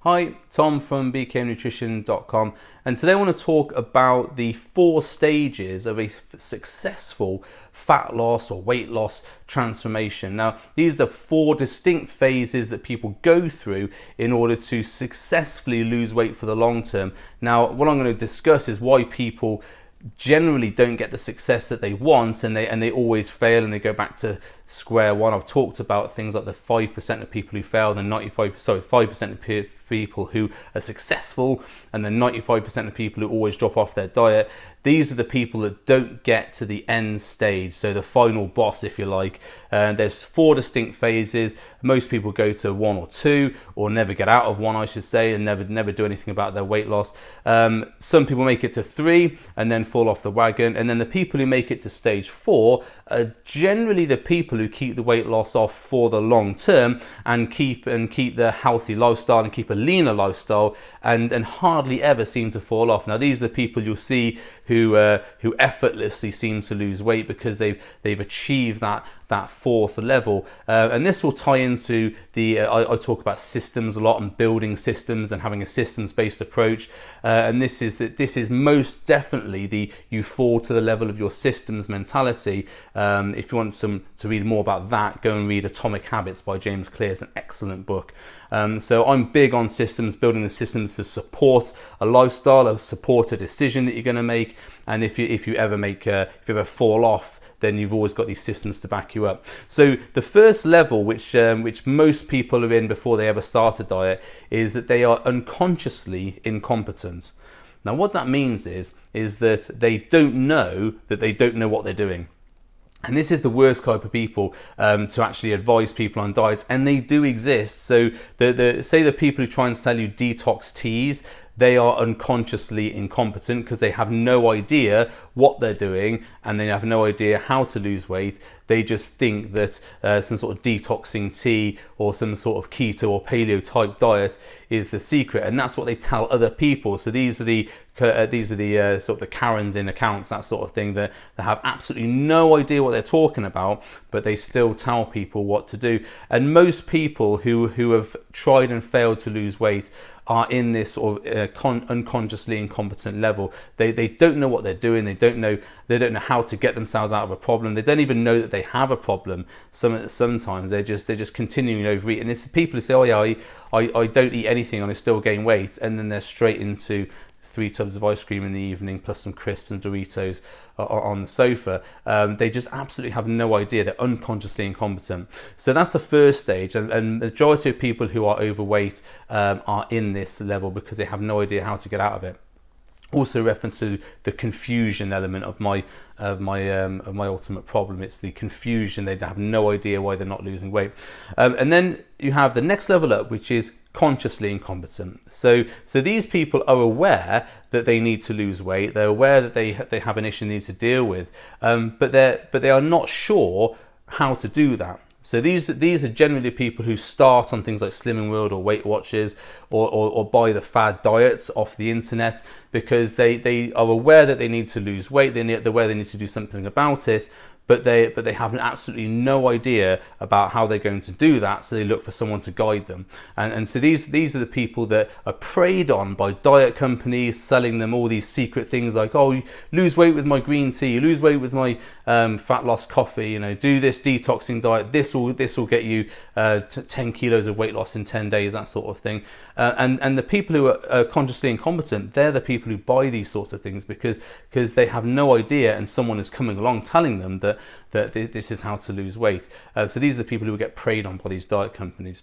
Hi, Tom from bknutrition.com, and today I want to talk about the 4 stages of a successful fat loss or weight loss transformation. Now, these are 4 distinct phases that people go through in order to successfully lose weight for the long term. Now, what I'm going to discuss is why people generally don't get the success that they want, and they always fail and they go back to square one. I've talked about things like the 5% of people who fail, the 5% of people who are successful, and the 95% of people who always drop off their diet. These are the people that don't get to the end stage, so the final boss, if you like. There's 4 distinct phases. Most people go to 1 or 2, or never get out of 1, I should say, and never do anything about their weight loss. Some people make it to 3 and then fall off the wagon, and then the people who make it to stage 4 are generally the people who keep the weight loss off for the long term and keep the healthy lifestyle and keep a leaner lifestyle and hardly ever seem to fall off. Now, these are the people you'll see who effortlessly seem to lose weight because they've achieved that 4th level, and this will tie into the I talk about systems a lot and building systems and having a systems-based approach, and this is most definitely you fall to the level of your systems mentality. If you want to read more about that, go and read Atomic Habits by James Clear. It's an excellent book. So I'm big on systems, building the systems to support a lifestyle, support a decision that you're going to make, and if you ever fall off, then you've always got these systems to back you up. So the first level, which most people are in before they ever start a diet, is that they are unconsciously incompetent. Now, what that means is that they don't know what they're doing. And this is the worst type of people to actually advise people on diets, and they do exist. So the people who try and sell you detox teas, they are unconsciously incompetent because they have no idea what they're doing and they have no idea how to lose weight. They just think that some sort of detoxing tea or some sort of keto or paleo type diet is the secret, and that's what they tell other people. So these are the sort of the Karens in accounts, that sort of thing, that they have absolutely no idea what they're talking about, but they still tell people what to do. And most people who have tried and failed to lose weight are in this sort of unconsciously incompetent level. They don't know what they're doing. They don't know how to get themselves out of a problem. They don't even know that they have a problem. Sometimes they're just continuing to overeat. And it's the people who say, "Oh yeah, I don't eat anything and I still gain weight," and then they're straight into 3 tubs of ice cream in the evening plus some crisps and Doritos on the sofa. They just absolutely have no idea. They're unconsciously incompetent. So that's the first stage, and the majority of people who are overweight are in this level because they have no idea how to get out of it. Also, reference to the confusion element of my ultimate problem. It's the confusion. They have no idea why they're not losing weight. And then you have the next level up, which is consciously incompetent. So these people are aware that they need to lose weight. They're aware that they have an issue they need to deal with, but they are not sure how to do that. So these are generally people who start on things like Slimming World or Weight Watchers or buy the fad diets off the internet because they are aware that they need to lose weight. They're aware they need to do something about it, but they have absolutely no idea about how they're going to do that, so they look for someone to guide them. And so these are the people that are preyed on by diet companies selling them all these secret things like, "Oh, you lose weight with my green tea, you lose weight with my fat loss coffee, do this detoxing diet, this will get you 10 kilos of weight loss in 10 days, that sort of thing." And the people who are consciously incompetent, they're the people who buy these sorts of things because they have no idea, and someone is coming along telling them that this is how to lose weight. So these are the people who get preyed on by these diet companies.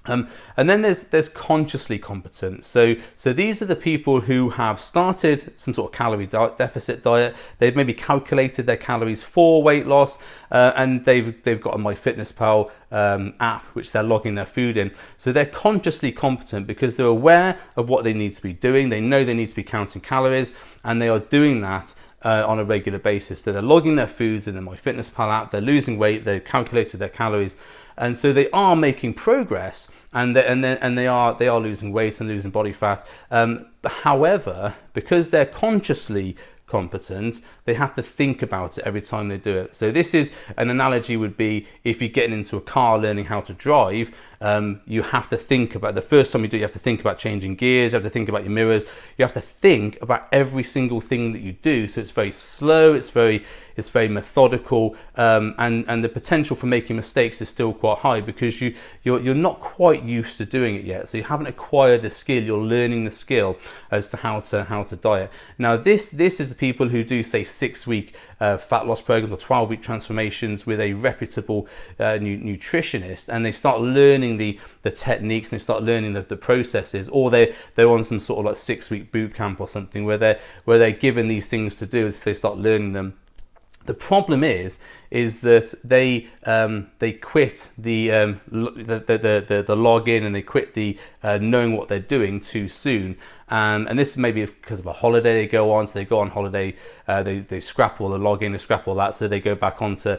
And then there's consciously competent. So these are the people who have started some sort of calorie deficit diet. They've maybe calculated their calories for weight loss, and they've got a MyFitnessPal app which they're logging their food in. So they're consciously competent because they're aware of what they need to be doing. They know they need to be counting calories, and they are doing that on a regular basis. So they're logging their foods in the MyFitnessPal app. They're losing weight. They've calculated their calories. And so they are making progress, and they are losing weight and losing body fat. However, because they're consciously competent, they have to think about it every time they do it. So this is an analogy would be if you're getting into a car learning how to drive, you have to think about, the first time you do it, you have to think about changing gears, you have to think about your mirrors, you have to think about every single thing that you do. So it's very slow, it's very methodical, and the potential for making mistakes is still quite high because you're not quite used to doing it yet. So you haven't acquired the skill, you're learning the skill as to how to diet. Now this is the people who do say 6-week fat loss programs or 12-week transformations with a reputable nutritionist, and they start learning the techniques and they start learning the processes, or they're on some sort of like 6-week boot camp or something where they're given these things to do as they start learning them. The problem is that they quit the login and they quit the knowing what they're doing too soon, and this may be because of a holiday they go on. So they go on holiday, they scrap all the login, they scrap all that, so they go back onto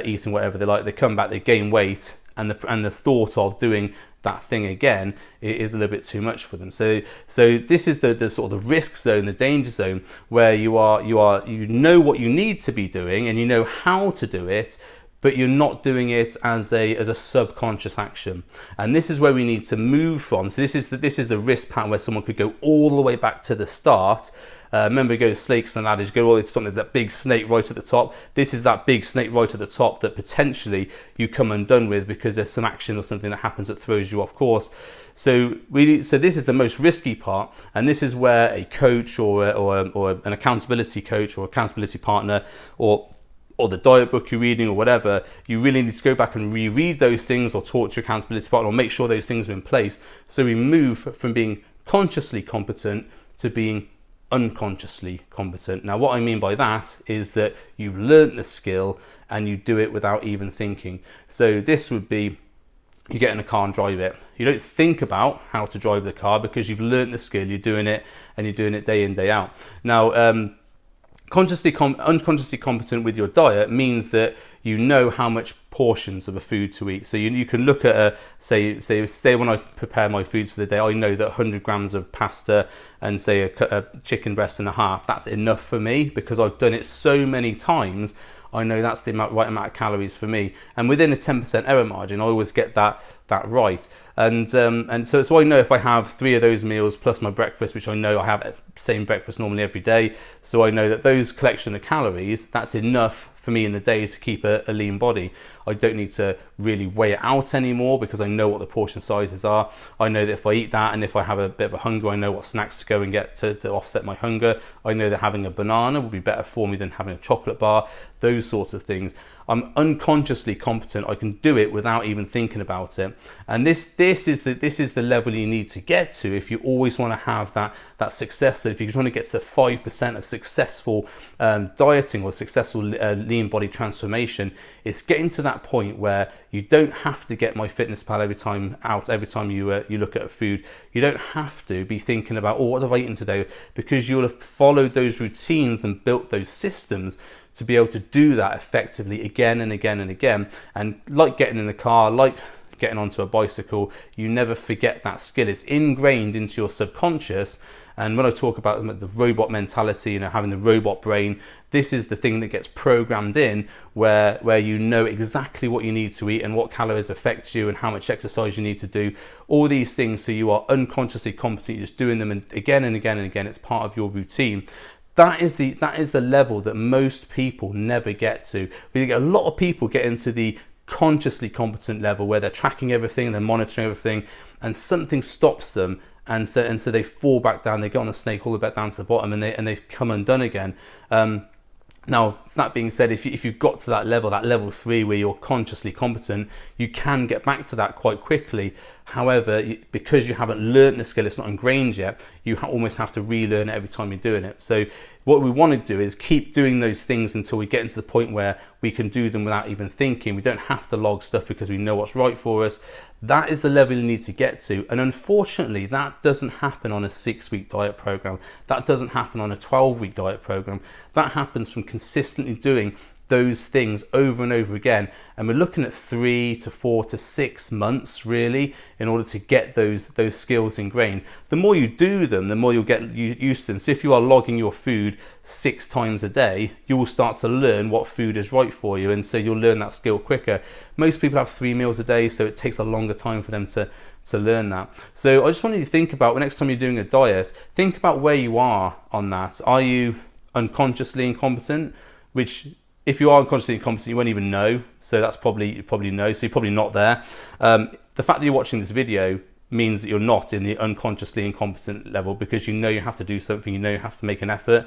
eating whatever they like. They come back, they gain weight, and the thought of doing that thing again is a little bit too much for them. So this is the sort of the risk zone, the danger zone, where you know what you need to be doing and you know how to do it, but you're not doing it as a subconscious action. And this is where we need to move from. So this is the risk pattern where someone could go all the way back to the start. Remember, go to snakes and ladders, go all the way to the top, there's that big snake right at the top. This is that big snake right at the top that potentially you come undone with because there's some action or something that happens that throws you off course. So this is the most risky part, and this is where a coach or an accountability coach or accountability partner or the diet book you're reading or whatever, you really need to go back and reread those things or talk to your accountability partner or make sure those things are in place. So we move from being consciously competent to being unconsciously competent. Now, what I mean by that is that you've learnt the skill and you do it without even thinking. So this would be, you get in a car and drive it. You don't think about how to drive the car because you've learnt the skill, you're doing it, and you're doing it day in, day out. Now, unconsciously competent with your diet means that you know how much portions of a food to eat. So you can look at say when I prepare my foods for the day, I know that 100 grams of pasta and say a chicken breast and a half, that's enough for me because I've done it so many times. I know that's the right amount of calories for me, and within a 10% error margin, I always get that right. And so I know if I have 3 of those meals plus my breakfast, which I know I have the same breakfast normally every day, so I know that those collection of calories, that's enough for me in the day to keep a lean body. I don't need to really weigh it out anymore because I know what the portion sizes are. I know that if I eat that and if I have a bit of a hunger, I know what snacks to go and get to offset my hunger. I know that having a banana will be better for me than having a chocolate bar, those sorts of things. I'm unconsciously competent. I can do it without even thinking about it. And this is the level you need to get to if you always want to have that success. So if you just want to get to the 5% of successful dieting or successful lean body transformation, it's getting to that point where you don't have to get MyFitnessPal every time you look at a food. You don't have to be thinking about, oh, what have I eaten today? Because you'll have followed those routines and built those systems to be able to do that effectively again and again and again. And like getting in the car, like getting onto a bicycle, you never forget that skill. It's ingrained into your subconscious. And when I talk about the robot mentality, having the robot brain, this is the thing that gets programmed in where you know exactly what you need to eat and what calories affect you and how much exercise you need to do, all these things, so you are unconsciously competent. You're just doing them again and again and again. It's part of your routine. That is the level that most people never get to. We get a lot of people get into the consciously competent level where they're tracking everything, they're monitoring everything, and something stops them, and so they fall back down. They get on the snake all the way back down to the bottom, and they come undone again. Now, that being said, if you've got to that level 3 where you're consciously competent, you can get back to that quite quickly. However, because you haven't learned the skill, it's not ingrained yet, you almost have to relearn it every time you're doing it. So what we want to do is keep doing those things until we get into the point where we can do them without even thinking. We don't have to log stuff because we know what's right for us. That is the level you need to get to. And unfortunately, that doesn't happen on a 6-week diet program. That doesn't happen on a 12-week diet program. That happens from consistently doing those things over and over again, and we're looking at 3 to 4 to 6 months really in order to get those skills ingrained. The more you do them, the more you'll get used to them. So if you are logging your food 6 times a day, you will start to learn what food is right for you, and so you'll learn that skill quicker. Most people have 3 meals a day, so it takes a longer time for them to learn that. So I just want you to think about, next time you're doing a diet, think about where you are on that. Are you unconsciously incompetent? Which, if you are unconsciously incompetent, you won't even know. So that's probably no. So you're probably not there. The fact that you're watching this video means that you're not in the unconsciously incompetent level, because you know you have to do something, you know you have to make an effort.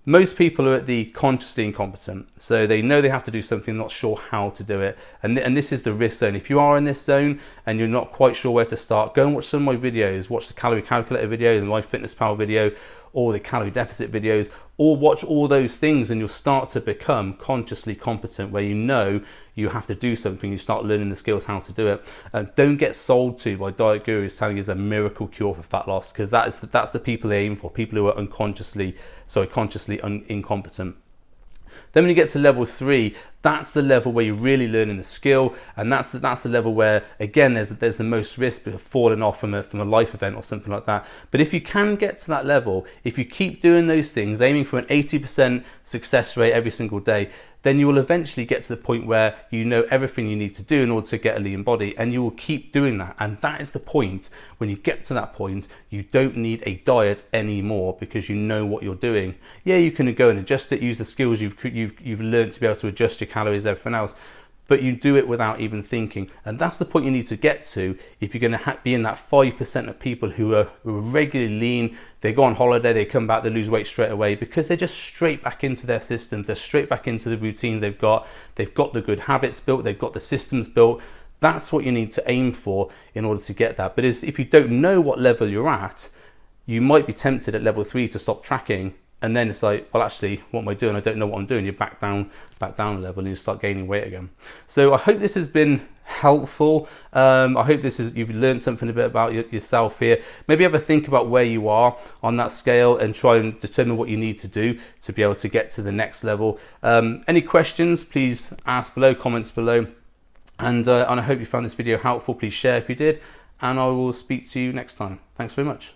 Most people are at the consciously incompetent, so they know they have to do something, not sure how to do it, and this is the risk zone. If you are in this zone and you're not quite sure where to start, go and watch some of my videos. Watch the calorie calculator video, the MyFitnessPal video, or the calorie deficit videos, or watch all those things, and you'll start to become consciously competent, where you know you have to do something, you start learning the skills how to do it. Don't get sold to by diet gurus telling you it's a miracle cure for fat loss, because that's the people they aim for, people who are consciously incompetent. Then when you get to level 3, that's the level where you're really learning the skill, and that's the level where, again, there's the most risk of falling off from a life event or something like that. But if you can get to that level, if you keep doing those things, aiming for an 80% success rate every single day, then you will eventually get to the point where you know everything you need to do in order to get a lean body, and you will keep doing that. And that is the point. When you get to that point, you don't need a diet anymore, because you know what you're doing. Yeah, you can go and adjust it, use the skills you've learned to be able to adjust your calories, everything else, but you do it without even thinking. And that's the point you need to get to if you're going to be in that 5% of people who are regularly lean. They go on holiday, they come back, they lose weight straight away, because they're just straight back into their systems. They're straight back into the routine they've got the good habits built, they've got the systems built. That's what you need to aim for in order to get that. But if you don't know what level you're at, you might be tempted at level 3 to stop tracking. And then it's like, well, actually, what am I doing? I don't know what I'm doing. You're back down a level, and you start gaining weight again. So I hope this has been helpful. I hope you've learned something a bit about yourself here. Maybe have a think about where you are on that scale, and try and determine what you need to do to be able to get to the next level. Any questions, please ask below, comments below. And I hope you found this video helpful. Please share if you did, and I will speak to you next time. Thanks very much.